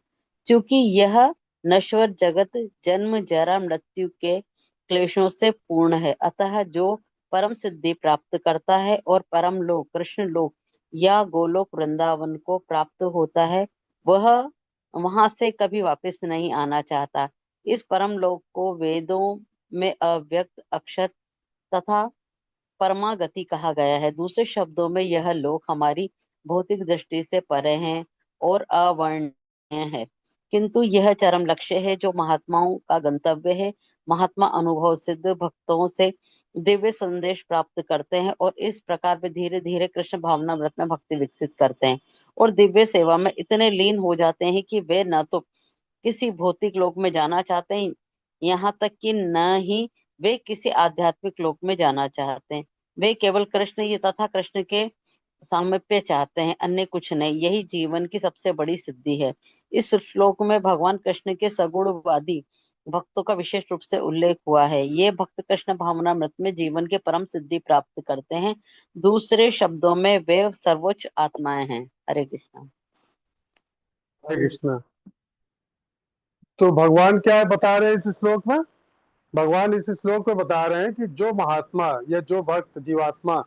क्योंकि यह नश्वर जगत जन्म जरा मृत्यु के क्लेशों से पूर्ण है, अतः जो परम सिद्धि प्राप्त करता है और परम लोक कृष्ण लोक या गोलोक वृंदावन को प्राप्त होता है, वह वहां से कभी वापस नहीं आना चाहता। इस परम लोक को वेदों में अव्यक्त अक्षर तथा परमागति कहा गया है। दूसरे शब्दों में यह लोक हमारी भौतिक दृष्टि से परे हैं और अवर्णनीय है, किंतु यह चरम लक्ष्य है जो महात्माओं का गंतव्य है। महात्मा अनुभव सिद्ध भक्तों से दिव्य संदेश प्राप्त करते हैं और इस प्रकार वे धीरे धीरे कृष्ण भावना व्रत में भक्ति विकसित करते हैं और दिव्य सेवा में इतने लीन हो जाते हैं कि वे न तो किसी भौतिक लोक में जाना चाहते हैं, यहाँ तक कि न ही वे किसी आध्यात्मिक लोक में जाना चाहते हैं। वे केवल कृष्ण ये तथा कृष्ण के सामीप्य चाहते हैं, अन्य कुछ नहीं। यही जीवन की सबसे बड़ी सिद्धि है। इस श्लोक में भगवान कृष्ण के सगुणवादी भक्तों का विशेष रूप से उल्लेख हुआ है। ये भक्त कृष्ण भावनामृत में जीवन के परम सिद्धि प्राप्त करते हैं। दूसरे शब्दों में वे सर्वोच्च आत्माएं हैं। हरे कृष्णा। हरे कृष्णा। तो भगवान क्या बता रहे हैं इस श्लोक में? भगवान इस श्लोक में बता रहे हैं कि जो महात्मा या जो भक्त जीवात्मा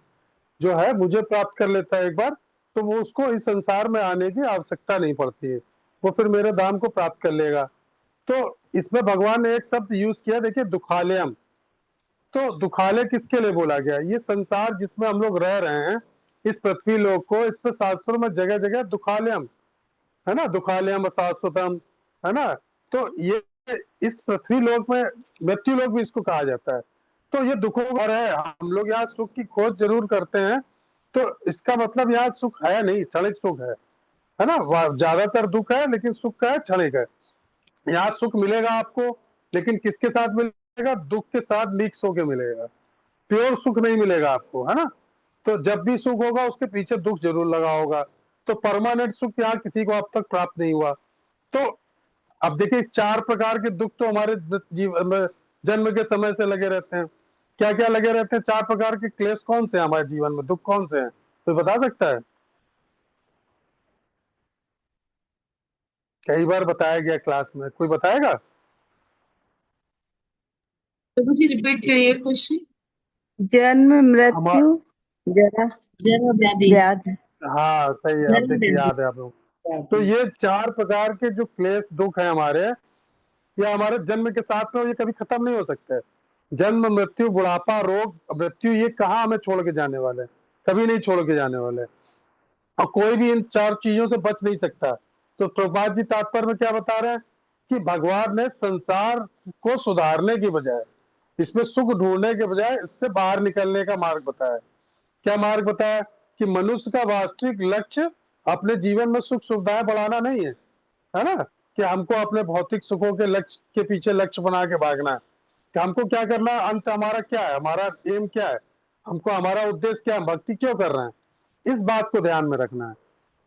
जो है मुझे प्राप्त कर लेता है एक बार, तो वो उसको इस संसार में आने की आवश्यकता नहीं पड़ती है, वो फिर मेरे धाम को प्राप्त कर लेगा। तो इसमें भगवान ने एक शब्द यूज किया, देखिए, दुखालयम। तो दुखालय किसके लिए बोला गया? ये संसार जिसमें हम लोग रह रहे हैं, इस पृथ्वी लोक को, इस पे शास्त्रों में जगह जगह दुखालयम है ना, दुखालयम शाश्वतम है ना। तो ये इस पृथ्वी लोक में मृत्यु लोक भी इसको कहा जाता है। तो ये दुखों का घर है। हम लोग यहाँ सुख की खोज जरूर करते हैं, तो इसका मतलब यहाँ सुख है नहीं, क्षणिक सुख है ना। ज्यादातर दुख है, लेकिन सुख का है क्षणिक है। यहाँ सुख मिलेगा आपको, लेकिन किसके साथ मिलेगा? दुख के साथ मिक्स होके मिलेगा। प्योर सुख नहीं मिलेगा आपको, है ना। तो जब भी सुख होगा उसके पीछे दुख जरूर लगा होगा। तो परमानेंट सुख यहाँ किसी को अब तक प्राप्त नहीं हुआ। तो अब देखिए, 4 प्रकार के दुख तो हमारे जीवन में जन्म के समय से लगे रहते हैं। क्या क्या लगे रहते हैं? 4 प्रकार के क्लेश कौन से हैं हमारे जीवन में? दुख कौन से हैं? कोई बता सकता है? कई बार बताया गया क्लास में, कोई बताएगा? तो मुझे रिपीट करिए क्वेश्चन। जन्म हमारा मृत्यु जरा जन्म व्याधि। व्याधि। हाँ सही है, अब जन्म देखिए व्याधि। याद है आप लोग। तो ये 4 प्रकार के जो क्लेश दुख है हमारे, ये हमारे जन्म के साथ में, ये कभी खत्म नहीं हो सकते। जन्म मृत्यु बुढ़ापा रोग मृत्यु, ये कहाँ हमें छोड़ के जाने वाले? कभी नहीं छोड़ के जाने वाले। और कोई भी इन 4 चीजों से बच नहीं सकता। तो प्रभुपाद जी तात्पर्य में क्या बता रहे हैं कि भगवान ने संसार को सुधारने की बजाय, इसमें सुख ढूंढने के बजाय, इससे बाहर निकलने का मार्ग बताया। क्या मार्ग बताया? कि मनुष्य का वास्तविक लक्ष्य अपने जीवन में सुख सुविधाएं बढ़ाना नहीं है ना, कि हमको अपने भौतिक सुखों के लक्ष्य के पीछे लक्ष्य बना के भागना है। कि हमको क्या करना है? अंत हमारा क्या है? हमारा एम क्या है? हमको हमारा उद्देश्य क्या है? भक्ति क्यों कर रहे हैं? इस बात को ध्यान में रखना है।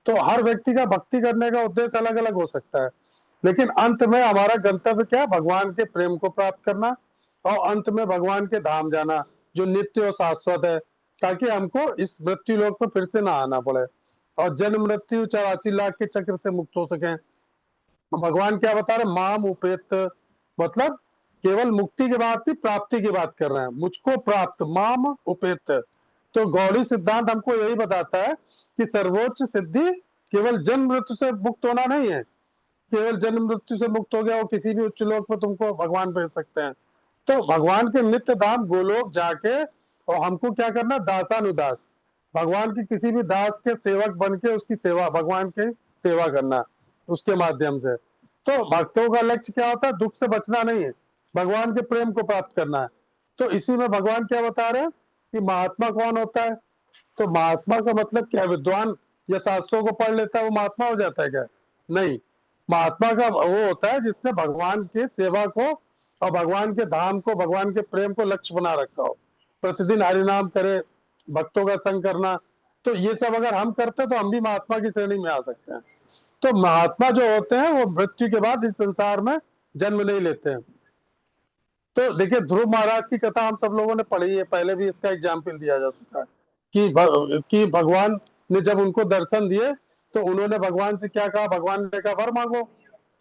तो हर व्यक्ति का भक्ति करने का उद्देश्य अलग अलग हो सकता है, लेकिन अंत में हमारा गंतव्य क्या है? भगवान के प्रेम को प्राप्त करना और अंत में भगवान के धाम जाना, जो नित्य और शाश्वत है, ताकि हमको इस मृत्यु लोक में फिर से ना आना पड़े और जन्म मृत्यु 84 लाख के चक्र से मुक्त हो सके। भगवान क्या बता रहे? माम उपेत, मतलब केवल मुक्ति की बात नहीं, प्राप्ति की बात कर रहे हैं। मुझको प्राप्त, माम उपेत। तो गौड़ी सिद्धांत हमको यही बताता है कि सर्वोच्च सिद्धि केवल जन्म मृत्यु से मुक्त होना नहीं है। केवल जन्म मृत्यु से मुक्त हो गया वो किसी भी उच्च लोक में तुमको भगवान भेज सकते हैं। तो भगवान के नित्य धाम गोलोक जाके, और हमको क्या करना, दासानुदास, भगवान की किसी भी दास के सेवक बन के उसकी सेवा, भगवान की सेवा करना उसके माध्यम से। तो भक्तों का लक्ष्य क्या होता है, दुख से बचना नहीं है, भगवान के प्रेम को प्राप्त करना है। तो इसी में भगवान क्या बता रहे हैं कि महात्मा कौन होता है। तो महात्मा का मतलब क्या, विद्वान या शास्त्रों को पढ़ लेता है वो महात्मा हो जाता है क्या? नहीं, महात्मा का वो होता है जिसने भगवान की सेवा को और भगवान के धाम को, भगवान के प्रेम को लक्ष्य बना रखा हो। प्रतिदिन हरिनाम करे, भक्तों का संग करना, तो ये सब अगर हम करते हैं तो हम भी महात्मा की श्रेणी में आ सकते हैं। तो महात्मा जो होते हैं वो मृत्यु के बाद इस संसार में जन्म नहीं लेते हैं। तो देखिए, ध्रुव महाराज की कथा हम सब लोगों ने पढ़ी है, पहले भी इसका एग्जाम्पल दिया जा चुका है कि भगवान ने जब उनको दर्शन दिए तो उन्होंने भगवान से क्या कहा, भगवान ने कहा वर मांगो।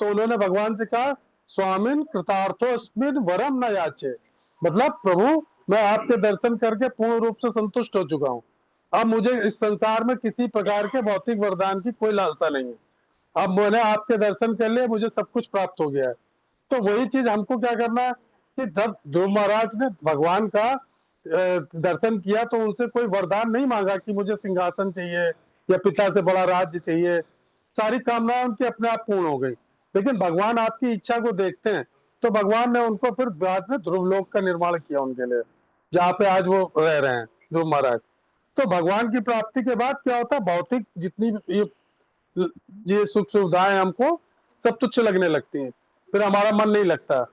तो उन्होंने भगवान से कहा स्वामिन कृतार्थोस्मिन वरम न याचे, मतलब प्रभु मैं आपके दर्शन करके पूर्ण रूप से संतुष्ट हो चुका हूँ। अब मुझे इस संसार में किसी प्रकार के भौतिक वरदान की कोई लालसा नहीं है। अब मैंने आपके दर्शन कर लिए, मुझे सब कुछ प्राप्त हो गया है। तो वही चीज हमको क्या करना है कि जब ध्रुव महाराज ने भगवान का दर्शन किया तो उनसे कोई वरदान नहीं मांगा कि मुझे सिंहासन चाहिए या पिता से बड़ा राज्य चाहिए। सारी कामनाएं उनकी अपने आप पूर्ण हो गई। लेकिन भगवान आपकी इच्छा को देखते हैं, तो भगवान ने उनको फिर बाद में ध्रुवलोक का निर्माण किया उनके लिए, जहाँ पे आज वो रह रहे हैं ध्रुव महाराज। तो भगवान की प्राप्ति के बाद क्या होता है, भौतिक जितनी भी ये सुख सुविधाएं हमको सब तुच्छ लगने लगती हैं, फिर हमारा मन नहीं लगता।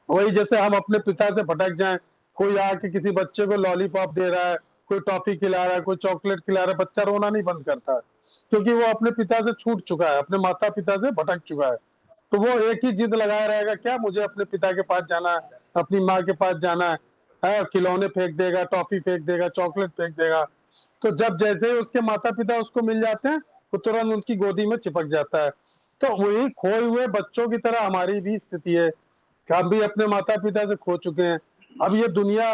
वही जैसे हम अपने पिता से भटक जाएं, कोई आके किसी बच्चे को लॉलीपॉप दे रहा है, कोई टॉफी खिला रहा है, कोई चॉकलेट खिला रहा है, बच्चा रोना नहीं बंद करता है, क्योंकि वो अपने पिता से छूट चुका है, अपने माता पिता से भटक चुका है। तो वो एक ही जिद लगाया रहेगा, क्या मुझे अपने पिता के पास जाना है, अपनी माँ के पास जाना है, खिलौने फेंक देगा, टॉफी फेंक देगा, चॉकलेट फेंक देगा। तो जब जैसे ही उसके माता पिता उसको मिल जाते हैं वो तुरंत उनकी गोदी में चिपक जाता है। तो वही खोए हुए बच्चों की तरह हमारी भी स्थिति है कि हम भी अपने माता पिता से खो चुके हैं। अब ये दुनिया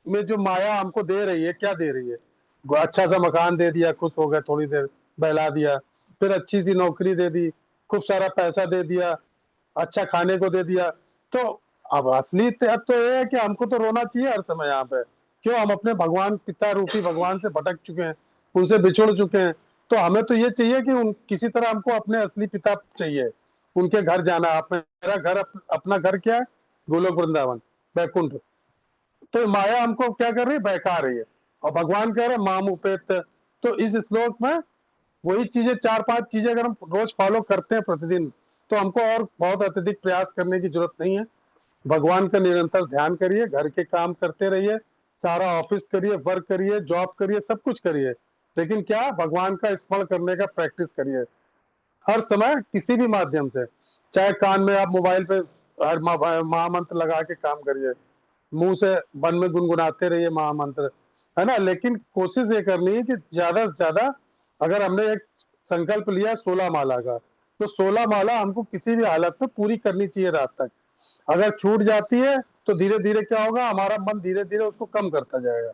में जो माया हमको दे रही है, क्या दे रही है, अच्छा सा मकान दे दिया, खुश हो गए, थोड़ी देर बहला दिया, फिर अच्छी सी नौकरी दे दी, खूब सारा पैसा दे दिया, अच्छा खाने को दे दिया। तो अब असली अब तो ये है कि हमको तो रोना चाहिए हर समय यहाँ पे, क्यों, हम अपने भगवान पिता रूपी भगवान से भटक चुके हैं, उनसे बिछुड़ चुके हैं। तो हमें तो ये चाहिए कि उन किसी तरह हमको अपने असली पिता चाहिए, उनके घर जाना। आप मेरा घर अपना घर क्या है, गोलोक वृंदावन, बैकुंठ। तो माया हमको क्या कर रही है, बहका रही है, और भगवान कह रहे हैं माम उपेत। तो इस श्लोक में वही चीजें, चार पांच चीजें अगर हम रोज फॉलो करते हैं प्रतिदिन, तो हमको और बहुत अत्यधिक प्रयास करने की जरूरत नहीं है। भगवान का निरंतर ध्यान करिए, घर के काम करते रहिए, सारा ऑफिस करिए, वर्क करिए, जॉब करिए, सब कुछ करिए, लेकिन क्या, भगवान का स्मरण करने का प्रैक्टिस करिए हर समय, किसी भी माध्यम से। चाहे कान में आप मोबाइल पे हर महामंत्र लगा के काम करिए, मुंह से मन में गुनगुनाते रहिए महामंत्र, है ना। लेकिन कोशिश ये करनी है कि ज्यादा से ज्यादा, अगर हमने एक संकल्प लिया 16 माला का, तो 16 माला हमको किसी भी हालत में पूरी करनी चाहिए रात तक। अगर छूट जाती है तो धीरे धीरे क्या होगा, हमारा मन धीरे धीरे उसको कम करता जाएगा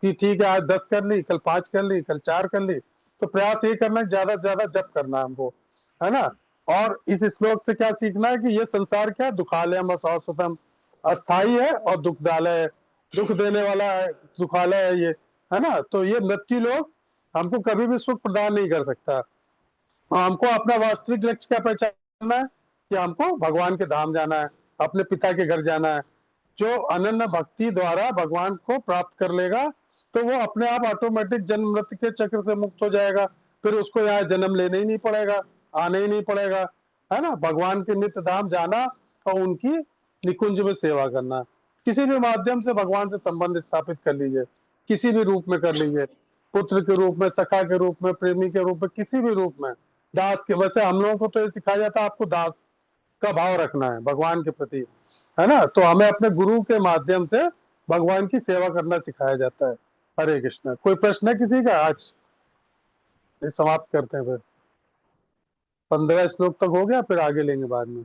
कि ठीक है आज 10 कर ली, कल 5 कर ली, कल 4 कर ली। तो प्रयास ये करना है ज्यादा से ज्यादा जप करना है हमको, है ना। और इस श्लोक से क्या सीखना है कि ये संसार क्या, दुखालयम अशाश्वतम, अस्थाई है और दुखदालय है, दुख देने वाला है, दुखालय है ये, है ना। तो ये मृत्यु लोग हमको कभी भी सुख प्रदान नहीं कर सकता। हमको अपना वास्तविक लक्ष्य क्या पहचानना है कि हमको भगवान के धाम जाना है, अपने पिता के घर जाना है। जो अनन्य भक्ति द्वारा भगवान को प्राप्त कर लेगा तो वो अपने आप ऑटोमेटिक जन्म मृत्यु के चक्र से मुक्त हो जाएगा, फिर उसको यहाँ जन्म लेने ही नहीं पड़ेगा, आने ही नहीं पड़ेगा, है ना। भगवान के नित्य धाम जाना और उनकी निकुंज में सेवा करना, किसी भी माध्यम से भगवान से संबंध स्थापित कर लीजिए, किसी भी रूप में कर लीजिए, पुत्र के रूप में, सखा के रूप में, प्रेमी के रूप में, किसी भी रूप में, दास के। वैसे हम लोगों को तो ये सिखाया जाता है आपको दास का भाव रखना है भगवान के प्रति, है ना। तो हमें अपने गुरु के माध्यम से भगवान की सेवा करना सिखाया जाता है। हरे कृष्ण। कोई प्रश्न है किसी का? आज ये समाप्त करते हैं, फिर 15 श्लोक तक हो गया, फिर आगे लेंगे बाद में।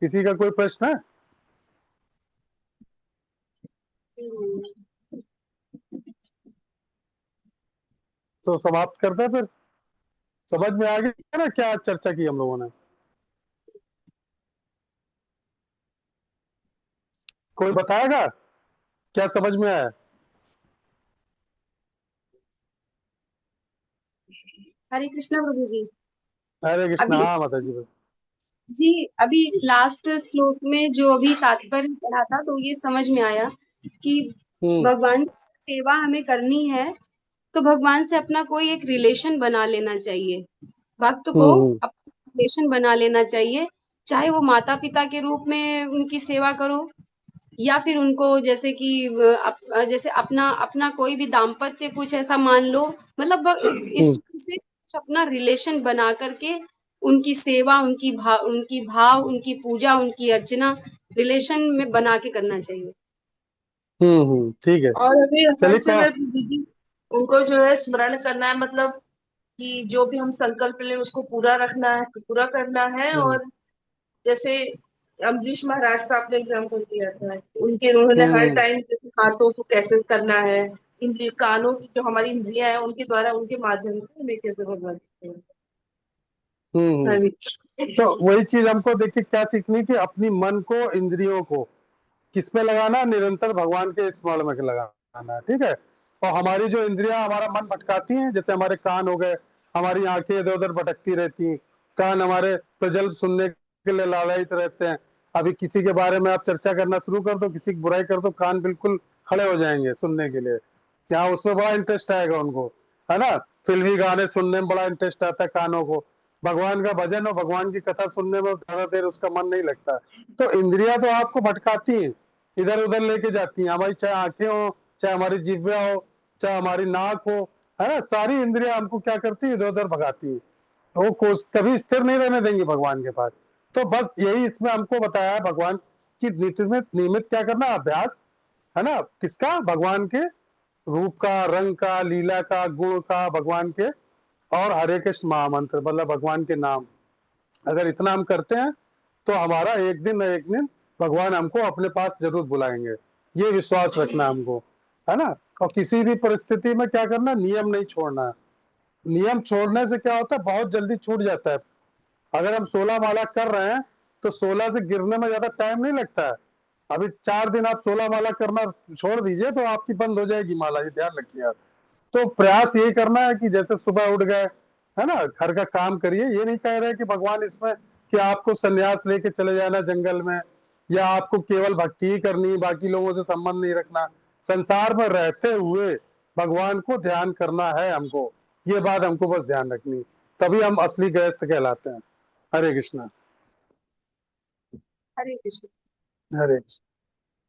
किसी का कोई प्रश्न है? तो समाप्त करते हैं फिर। समझ में आ गया ना क्या चर्चा की हम लोगों ने? कोई बताएगा क्या समझ में आया? हरे कृष्णा प्रभु जी। हरे कृष्णा। अभी हाँ माता जी। जी अभी लास्ट श्लोक में जो अभी तात्पर्य पढ़ा था तो ये समझ में आया कि हम्म भगवान की सेवा हमें करनी है तो भगवान से अपना कोई एक रिलेशन बना लेना चाहिए। भक्त को हम्म अपना रिलेशन बना लेना चाहिए, चाहे वो माता पिता के रूप में उनकी सेवा करो या फिर उनको जैसे कि जैसे अपना अपना कोई भी दाम्पत्य कुछ ऐसा मान लो, मतलब हम्म इससे कुछ अपना रिलेशन बना करके उनकी सेवा, उनकी भाव, उनकी पूजा, उनकी अर्चना रिलेशन में बना के करना चाहिए। ठीक है। और हमें हर चलिए समय दीदी उनको जो है स्मरण करना है, मतलब कि जो भी हम संकल्प लें उसको पूरा रखना है, पूरा करना है। हम्म और जैसे अम्बरीश महाराज का आपने एग्जाम्पल दिया था, उनके उन्होंने हर हम्म टाइम जैसे हाथों को कैसे करना है, इंद्रिय कानों की जो हमारी इंद्रियां हैं उनके द्वारा, उनके माध्यम से हमें कैसे भगवान को- हाँ जी। तो वही चीज हमको देखिए क्या सीखनी कि अपनी मन को, इंद्रियों को किस में लगाना? निरंतर भगवान के स्मरण में लगाना है। ठीक है। और हमारी जो इंद्रियां हमारा मन भटकाती हैं, जैसे हमारे कान हो गए, हमारी आंखें इधर उधर भटकती रहती हैं, कान हमारे प्रजल्प सुनने के लिए लालायित रहते हैं। अभी किसी के बारे में आप चर्चा करना शुरू कर दो, किसी की बुराई कर दो, कान बिल्कुल खड़े हो जाएंगे सुनने के लिए। क्या उसमें बड़ा इंटरेस्ट आएगा उनको, है ना? फिल्मी गाने सुनने में बड़ा इंटरेस्ट आता है कानों को। भगवान का भजन और भगवान की कथा सुनने में ज्यादा देर उसका मन नहीं लगता। तो इंद्रियां तो आपको भटकाती हैं, इधर उधर लेके जाती हैं। हमारी चाहे आंखें हो, चाहे हमारी जिह्वा हो, चाहे हमारी नाक हो, है ना, सारी इंद्रियां हमको क्या करती है? इधर उधर भगाती है। तो वो कभी स्थिर नहीं रहने देंगे भगवान के पास। तो बस यही इसमें हमको बताया है भगवान की नियमित नियमित क्या करना? अभ्यास, है ना? किसका? भगवान के रूप का, रंग का, लीला का, गुण का, भगवान के, और हरे कृष्ण महामंत्र मतलब भगवान के नाम। अगर इतना हम करते हैं तो हमारा एक दिन न एक दिन भगवान हमको अपने पास जरूर बुलाएंगे। ये विश्वास रखना हमको, है ना? और किसी भी परिस्थिति में क्या करना? नियम नहीं छोड़ना है। नियम छोड़ने से क्या होता है? बहुत जल्दी छूट जाता है। अगर हम 16 माला कर रहे हैं तो 16 से गिरने में ज्यादा टाइम नहीं लगता है। अभी 4 दिन आप 16 माला करना छोड़ दीजिए तो आपकी बंद हो जाएगी माला, ये ध्यान रखिए आप। तो प्रयास यही करना है कि जैसे सुबह उठ गए, है ना, घर का काम करिए। ये नहीं कह रहे कि भगवान इसमें कि आपको संन्यास लेके चले जाना जंगल में, या आपको केवल भक्ति ही करनी, बाकी लोगों से संबंध नहीं रखना। संसार में रहते हुए भगवान को ध्यान करना है हमको। ये बात हमको बस ध्यान रखनी, तभी हम असली गृहस्थ कहलाते हैं। हरे कृष्णा। हरे कृष्ण। हरे कृष्ण।